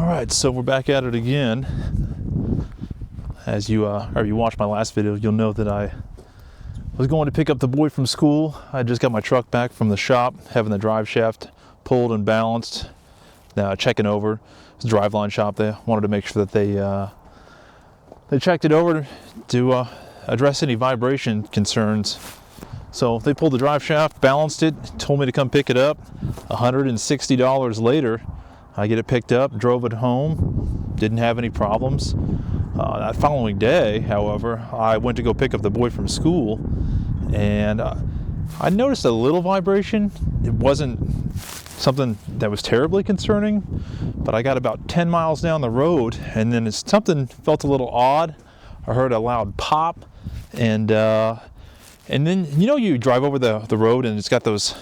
All right, so we're back at it again. As you watched my last video, you'll know that I was going to pick up the boy from school. I just got my truck back from the shop, having the drive shaft pulled and balanced. Now checking over. It's a driveline shop. They wanted to make sure that they checked it over to address any vibration concerns. So they pulled the drive shaft, balanced it, told me to come pick it up. $160 later, I get it picked up, drove it home, didn't have any problems. That following day, however, I went to go pick up the boy from school, and I noticed a little vibration. It wasn't something that was terribly concerning, but I got about 10 miles down the road, and then something felt a little odd. I heard a loud pop, and then you drive over the road, and it's got those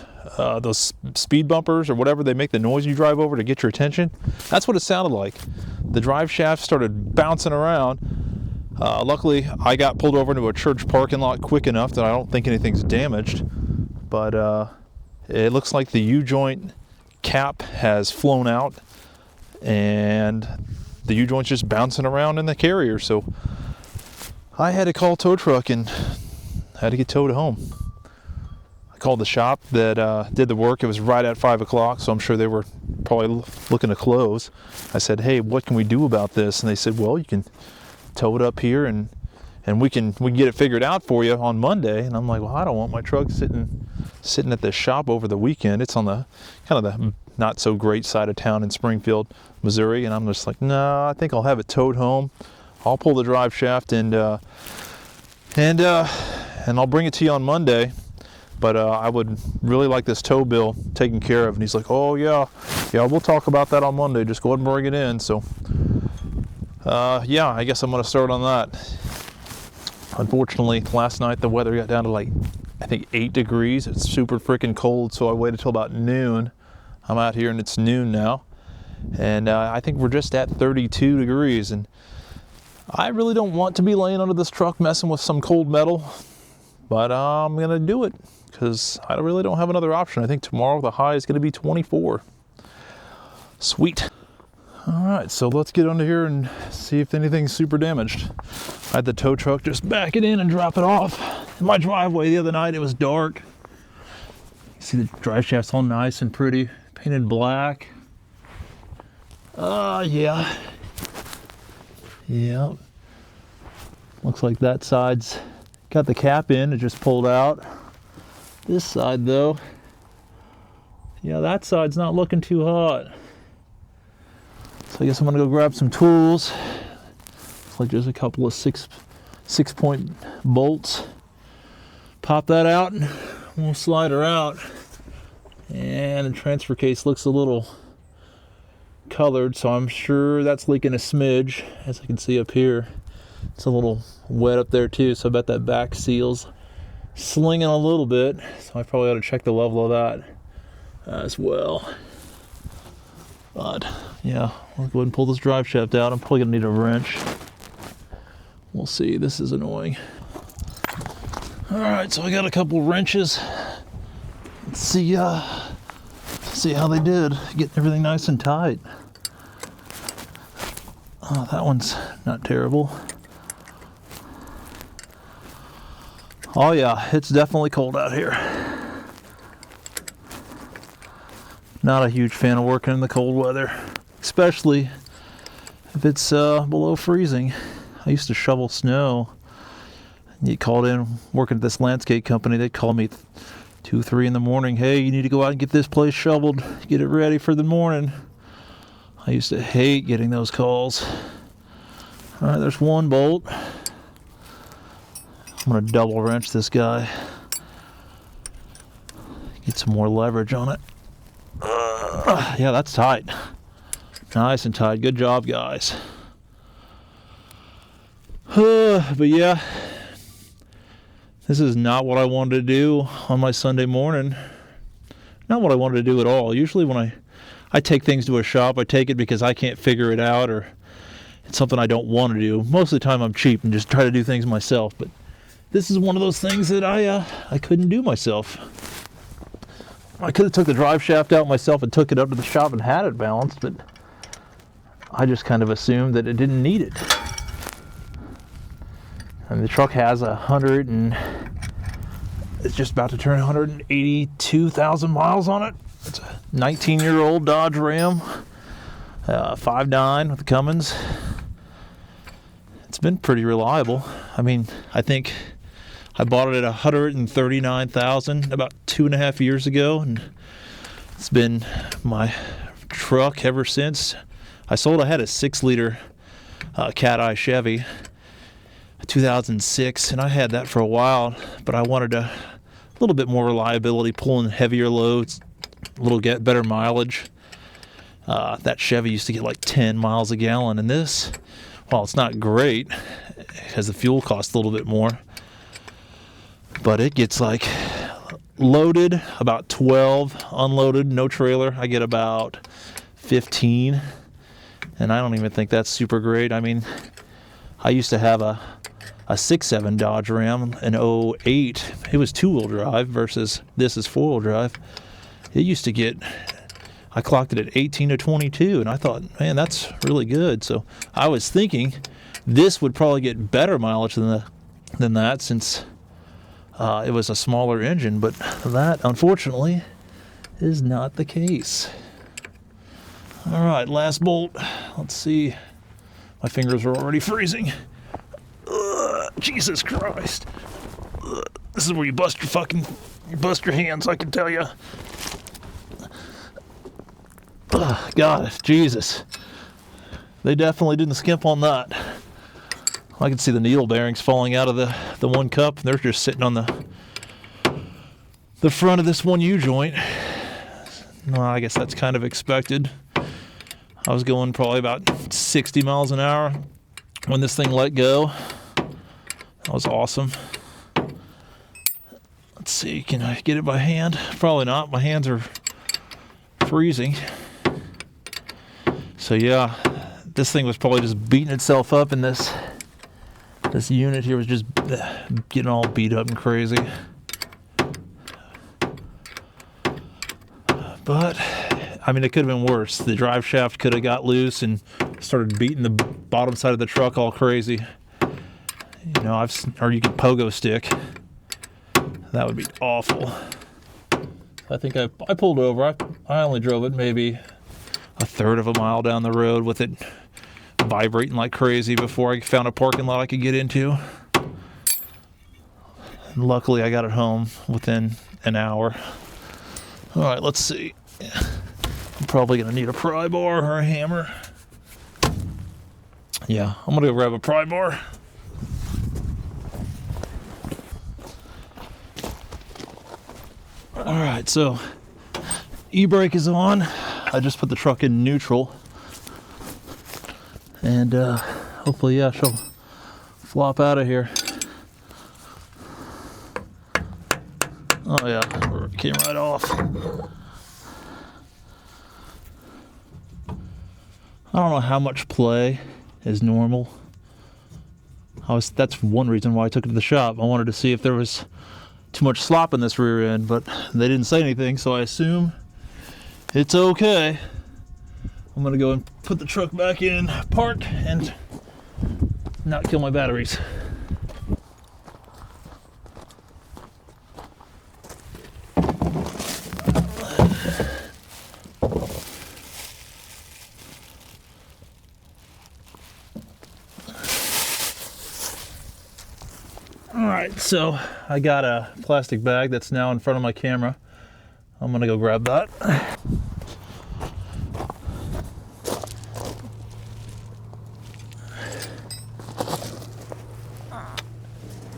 speed bumpers or whatever, they make the noise you drive over to get your attention. That's what it sounded like. The drive shaft started bouncing around. Luckily, I got pulled over into a church parking lot quick enough that I don't think anything's damaged. But it looks like the U-joint cap has flown out, and the U-joint's just bouncing around in the carrier. So I had to call a tow truck and had to get towed home. I called the shop that did the work. It was right at 5 o'clock, so I'm sure they were probably looking to close. I said, hey, what can we do about this? And they said, well, you can tow it up here and we can get it figured out for you on Monday. And I'm like, well, I don't want my truck sitting at the shop over the weekend. It's on the kind of the not so great side of town in Springfield, Missouri. And I'm just like, no, I think I'll have it towed home. I'll pull the drive shaft and I'll bring it to you on Monday. But I would really like this tow bill taken care of. And he's like, oh yeah, we'll talk about that on Monday. Just go ahead and bring it in. So yeah, I guess I'm gonna start on that. Unfortunately, last night the weather got down to like, I think 8 degrees. It's super freaking cold, so I waited till about noon. I'm out here and it's noon now. And I think we're just at 32 degrees. And I really don't want to be laying under this truck messing with some cold metal, but I'm gonna do it because I really don't have another option. I think tomorrow the high is gonna be 24. Sweet. All right, so let's get under here and see if anything's super damaged. I had the tow truck just back it in and drop it off in my driveway the other night. It was dark. You see the drive shaft's all nice and pretty, painted black. Yeah. Yeah. Looks like that side's got the cap in, it just pulled out. This side though, yeah, that side's not looking too hot. So I guess I'm gonna go grab some tools. Looks like there's a couple of six point bolts. Pop that out and we'll slide her out. And the transfer case looks a little colored, so I'm sure that's leaking a smidge, as I can see up here. It's a little wet up there too, so I bet that back seal's slinging a little bit, so I probably ought to check the level of that as well. But yeah, I'll go ahead and pull this drive shaft out. I'm probably gonna need a wrench. We'll see. This is annoying. All right, so I got a couple wrenches. Let's see how they did getting everything nice and tight. Oh, that one's not terrible. Oh yeah, it's definitely cold out here. Not a huge fan of working in the cold weather, especially if it's below freezing. I used to shovel snow. You called in working at this landscape company, they'd call me 2, 3 in the morning. Hey, you need to go out and get this place shoveled, get it ready for the morning. I used to hate getting those calls. All right, there's one bolt. I'm gonna double wrench this guy. Get some more leverage on it. Yeah, that's tight. Nice and tight. Good job, guys. But yeah, this is not what I wanted to do on my Sunday morning. Not what I wanted to do at all. Usually when I take things to a shop, I take it because I can't figure it out or it's something I don't want to do. Most of the time I'm cheap and just try to do things myself, but this is one of those things that I couldn't do myself. I could have took the drive shaft out myself and took it up to the shop and had it balanced, but I just kind of assumed that it didn't need it. And the truck has it's just about to turn 182,000 miles on it. It's a 19-year-old Dodge Ram, 5.9 with the Cummins. It's been pretty reliable. I mean, I think I bought it at 139,000 about 2.5 years ago, and it's been my truck ever since. I had a 6-liter Cat Eye Chevy, 2006, and I had that for a while, but I wanted a little bit more reliability, pulling heavier loads, a little better mileage. That Chevy used to get like 10 miles a gallon, and this, while it's not great, because the fuel costs a little bit more, but it gets like loaded about 12, unloaded, no trailer, I get about 15, and I don't even think that's super great. I mean, I used to have a 6.7 Dodge Ram in 08. It was 2-wheel drive versus this is 4-wheel drive. It used to get, I clocked it at 18 to 22, and I thought, man, that's really good. So I was thinking this would probably get better mileage than that, since it was a smaller engine, but that, unfortunately, is not the case. All right, last bolt. Let's see. My fingers are already freezing. Jesus Christ. This is where you bust your hands, I can tell you. God, Jesus. They definitely didn't skimp on that. I can see the needle bearings falling out of the one cup. They're just sitting on the front of this one U-joint. Well, I guess that's kind of expected. I was going probably about 60 miles an hour when this thing let go. That was awesome. Let's see, can I get it by hand? Probably not. My hands are freezing. So yeah, this thing was probably just beating itself up, and this unit here was just getting all beat up and crazy. But I mean, it could have been worse. The drive shaft could have got loose and started beating the bottom side of the truck all crazy. You know, or you could pogo stick. That would be awful. I think I pulled over. I only drove it maybe 1/3 of a mile down the road with it vibrating like crazy before I found a parking lot I could get into. And luckily, I got it home within an hour. All right, let's see. I'm probably going to need a pry bar or a hammer. Yeah, I'm going to go grab a pry bar. All right, so e-brake is on. I just put the truck in neutral. And hopefully, yeah, she'll flop out of here. Oh yeah, it came right off. I don't know how much play is normal. That's one reason why I took it to the shop. I wanted to see if there was too much slop in this rear end, but they didn't say anything, so I assume it's okay. I'm gonna go and put the truck back in park and not kill my batteries. Alright, so I got a plastic bag that's now in front of my camera. I'm gonna go grab that.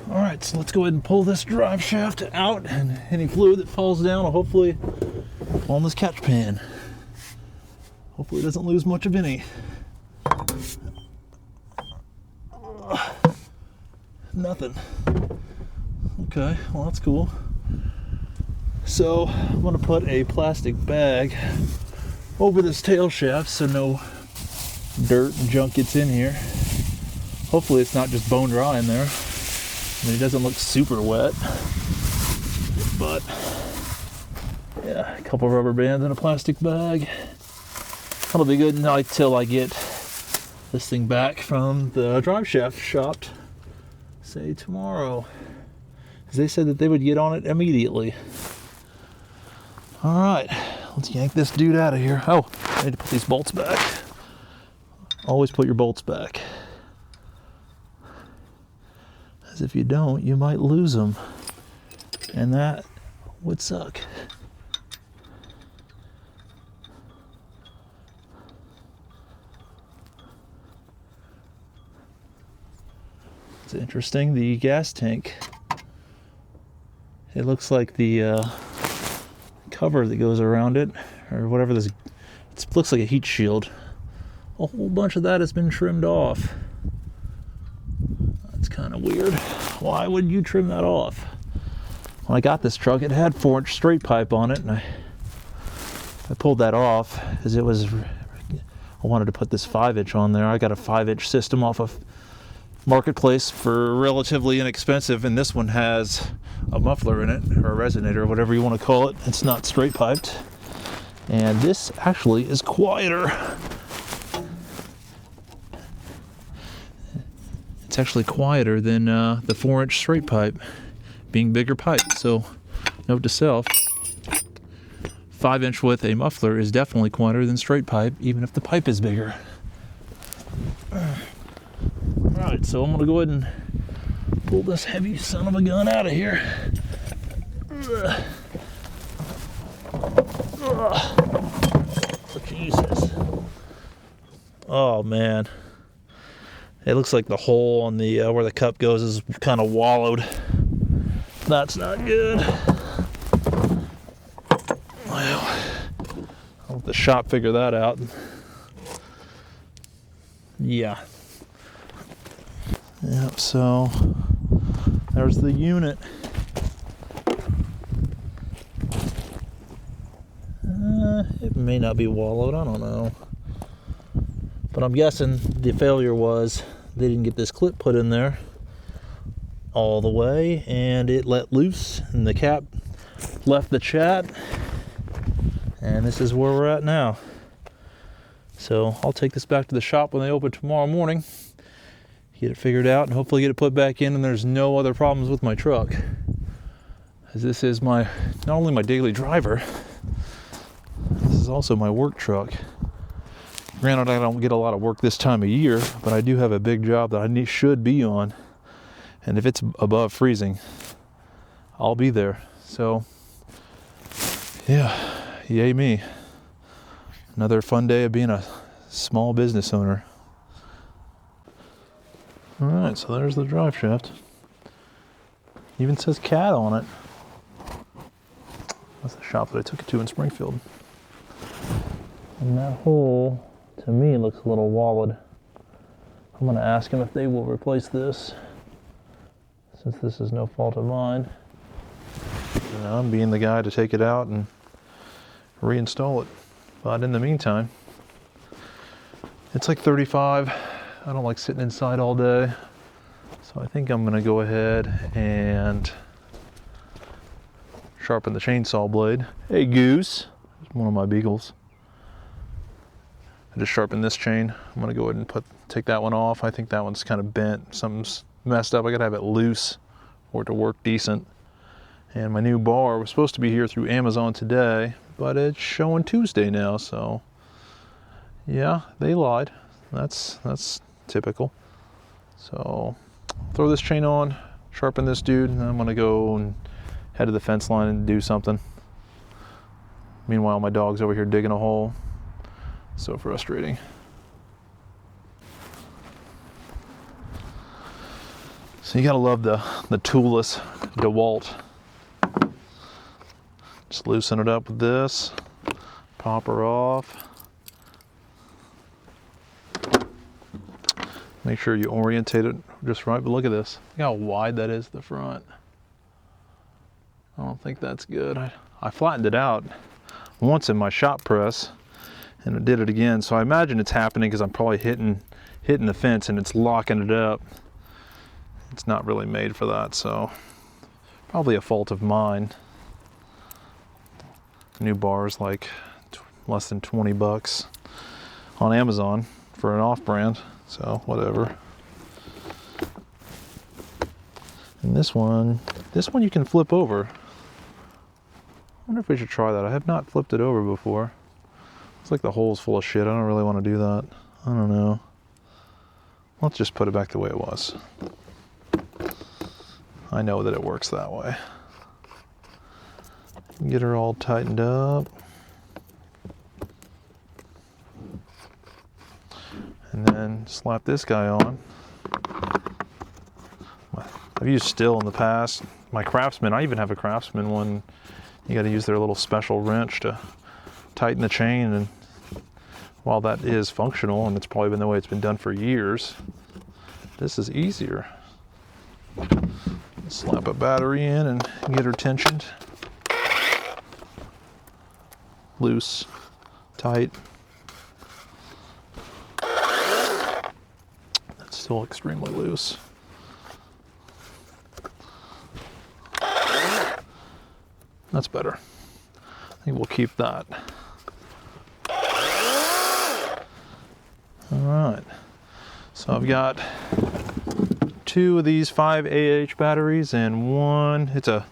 Alright, so let's go ahead and pull this drive shaft out, and any fluid that falls down will hopefully fall in this catch pan. Hopefully it doesn't lose much of any. Nothing. Okay, well that's cool. So I'm gonna put a plastic bag over this tail shaft so no dirt and junk gets in here. Hopefully it's not just bone dry in there. I mean, it doesn't look super wet, but yeah, a couple rubber bands in a plastic bag. That'll be good until I get this thing back from the Driveshaft shop, say tomorrow. They said that they would get on it immediately. All right, let's yank this dude out of here. Oh, I need to put these bolts back. Always put your bolts back. As if you don't, you might lose them. And that would suck. It's interesting, the gas tank. It looks like the cover that goes around it, or whatever this, it looks like a heat shield. A whole bunch of that has been trimmed off. That's kind of weird. Why would you trim that off? When I got this truck, it had 4-inch straight pipe on it, and I pulled that off because it was, I wanted to put this 5-inch on there. I got a 5-inch system off of Marketplace for relatively inexpensive, and this one has a muffler in it, or a resonator, whatever you want to call it. It's not straight piped, and this actually is quieter. It's actually quieter than the 4-inch straight pipe, being bigger pipe. So note to self, 5-inch with a muffler is definitely quieter than straight pipe, even if the pipe is bigger. Alright, so I'm going to go ahead and pull this heavy son of a gun out of here. Oh, Jesus. Oh, man. It looks like the hole on the where the cup goes is kind of wallowed. That's not good. Well, I'll let the shop figure that out. Yeah. Yep, so there's the unit. It may not be wallowed, I don't know. But I'm guessing the failure was they didn't get this clip put in there all the way, and it let loose, and the cap left the chat, and this is where we're at now. So I'll take this back to the shop when they open tomorrow morning, get it figured out, and hopefully get it put back in, and there's no other problems with my truck, as this is my, not only my daily driver, this is also my work truck. Granted, I don't get a lot of work this time of year, but I do have a big job that I should be on, and if it's above freezing, I'll be there. So yeah, yay me. Another fun day of being a small business owner. All right, so there's the drive shaft. Even says cat on it. That's the shop that I took it to in Springfield. And that hole, to me, looks a little wallowed. I'm gonna ask them if they will replace this, since this is no fault of mine. And I'm being the guy to take it out and reinstall it. But in the meantime, it's like 35. I don't like sitting inside all day. So I think I'm gonna go ahead and sharpen the chainsaw blade. Hey Goose, it's one of my beagles. I just sharpened this chain. I'm gonna go ahead and take that one off. I think that one's kind of bent. Something's messed up. I gotta have it loose for it to work decent. And my new bar was supposed to be here through Amazon today, but it's showing Tuesday now, so yeah, they lied. That's typical. So throw this chain on, sharpen this dude, and I'm gonna go and head to the fence line and do something. Meanwhile, my dog's over here digging a hole. So frustrating. So you gotta love the toolless DeWalt. Just loosen it up with this, pop her off. Make sure you orientate it just right, but look at this. Look how wide that is at the front. I don't think that's good. I flattened it out once in my shop press, and it did it again. So I imagine it's happening because I'm probably hitting the fence and it's locking it up. It's not really made for that, so probably a fault of mine. The new bar is like less than 20 bucks on Amazon for an off-brand, so whatever. And this one you can flip over. I wonder if we should try that. I have not flipped it over before. It's like the hole's full of shit. I don't really want to do that. I don't know. Let's just put it back the way it was. I know that it works that way. Get her all tightened up. And then slap this guy on. I've used Stihl in the past. My Craftsman, I even have a Craftsman one. You got to use their little special wrench to tighten the chain, and while that is functional and it's probably been the way it's been done for years, this is easier. Slap a battery in and get her tensioned. Loose, tight. That's still extremely loose. That's better. I think we'll keep that. All right. So I've got 2 of these 5 AH batteries and one, it's a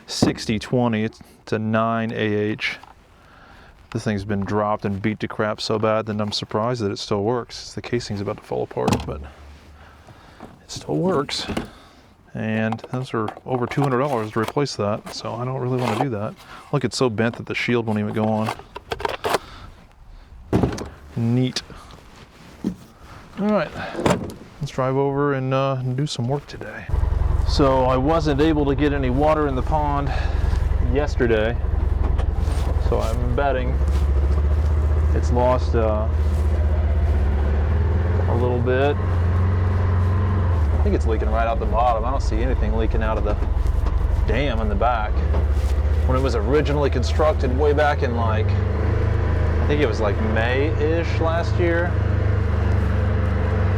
60-20, it's a 9 AH. This thing's been dropped and beat to crap so bad that I'm surprised that it still works. The casing's about to fall apart, but it still works. And those are over $200 to replace that, so I don't really want to do that. Look, it's so bent that the shield won't even go on. Neat. All right, let's drive over and do some work today. So I wasn't able to get any water in the pond yesterday, so I'm betting it's lost a little bit. I think it's leaking right out the bottom. I don't see anything leaking out of the dam in the back. When it was originally constructed way back in like, I think it was like May-ish last year,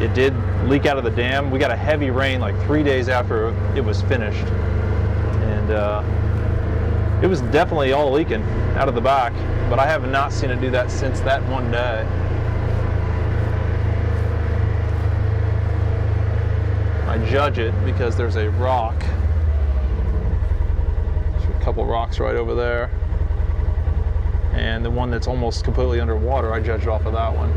it did leak out of the dam. We got a heavy rain like 3 days after it was finished. And it was definitely all leaking out of the back, but I have not seen it do that since that one day. I judge it because there's a rock. There's a couple rocks right over there. And the one that's almost completely underwater, I judged off of that one.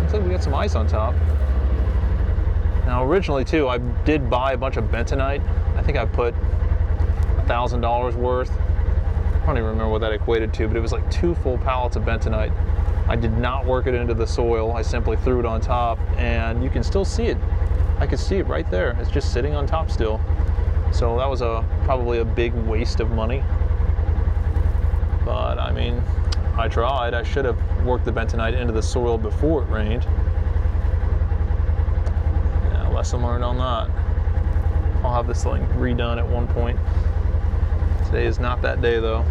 Looks like we got some ice on top. Now originally too, I did buy a bunch of bentonite. I think I put $1,000 worth. I don't even remember what that equated to, but it was like 2 full pallets of bentonite. I did not work it into the soil. I simply threw it on top, and you can still see it. I can see it right there. It's just sitting on top still. So that was probably a big waste of money. But I mean, I tried. I should have worked the bentonite into the soil before it rained. Yeah, lesson learned on that. I'll have this thing redone at one point. Today is not that day though.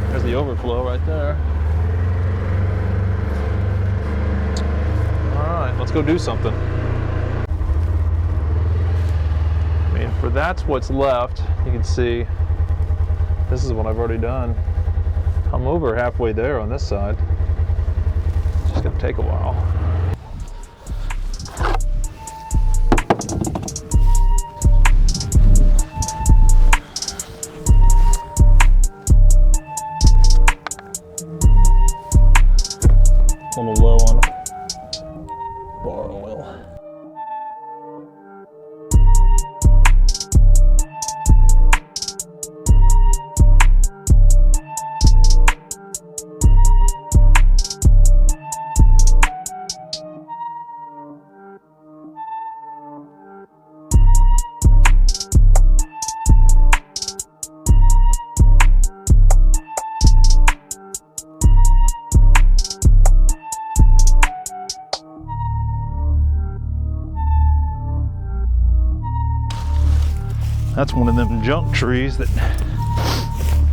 There's the overflow right there. All right, let's go do something. I mean, for that's what's left, you can see this is what I've already done. I'm over halfway there on this side. It's just gonna take a while. A little low on bar oil. That's one of them junk trees that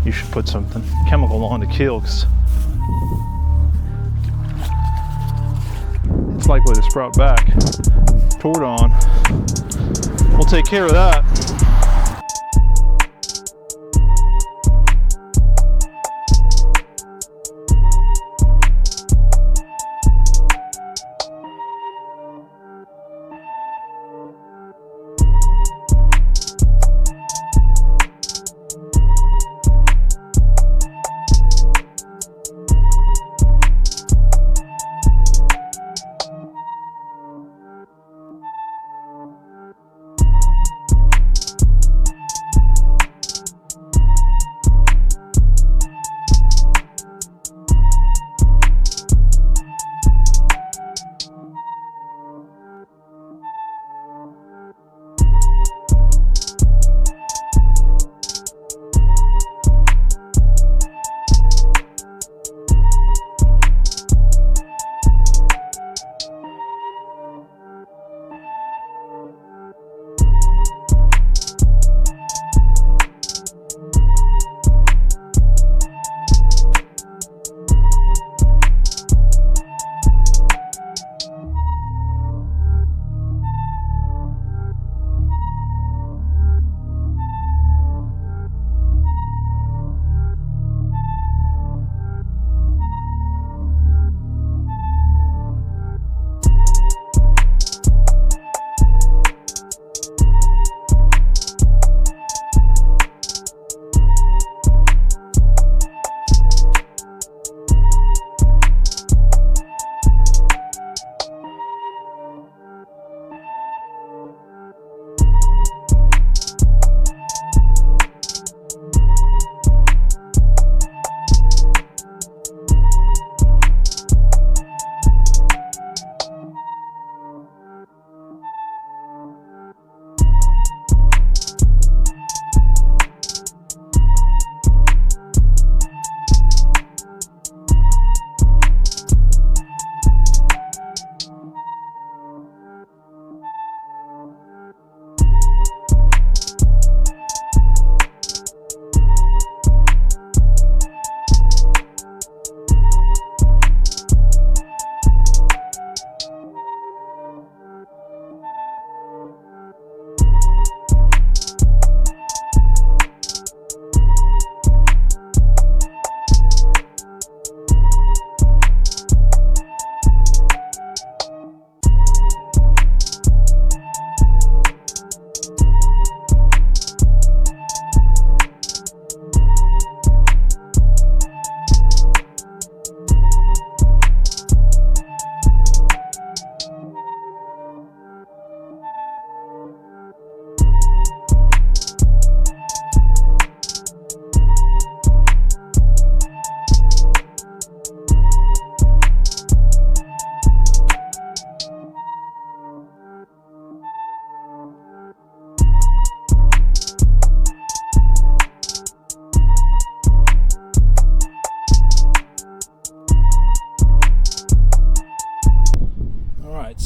you should put something chemical on to kill, because it's likely to sprout back. Toward on. We'll take care of that.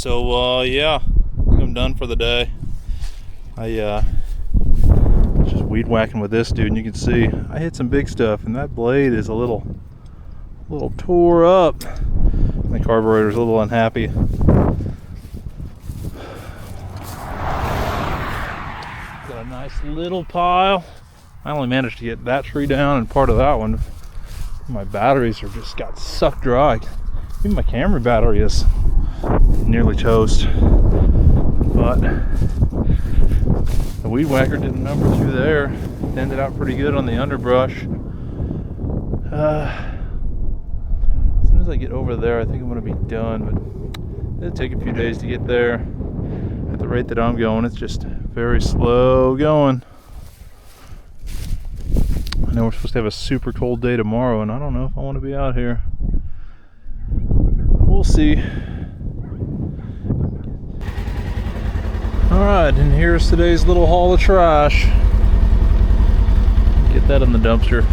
So yeah, I think I'm done for the day. I just weed whacking with this dude, and you can see I hit some big stuff, and that blade is a little tore up. The carburetor's a little unhappy. Got a nice little pile. I only managed to get that tree down and part of that one. My batteries are just got sucked dry. Even my camera battery is nearly toast. But the weed whacker did a number through there. It ended out pretty good on the underbrush. As soon as I get over there, I think I'm going to be done. But it'll take a few days to get there. At the rate that I'm going, it's just very slow going. I know we're supposed to have a super cold day tomorrow, and I don't know if I want to be out here. We'll see. Alright, and here's today's little haul of trash. Get that in the dumpster.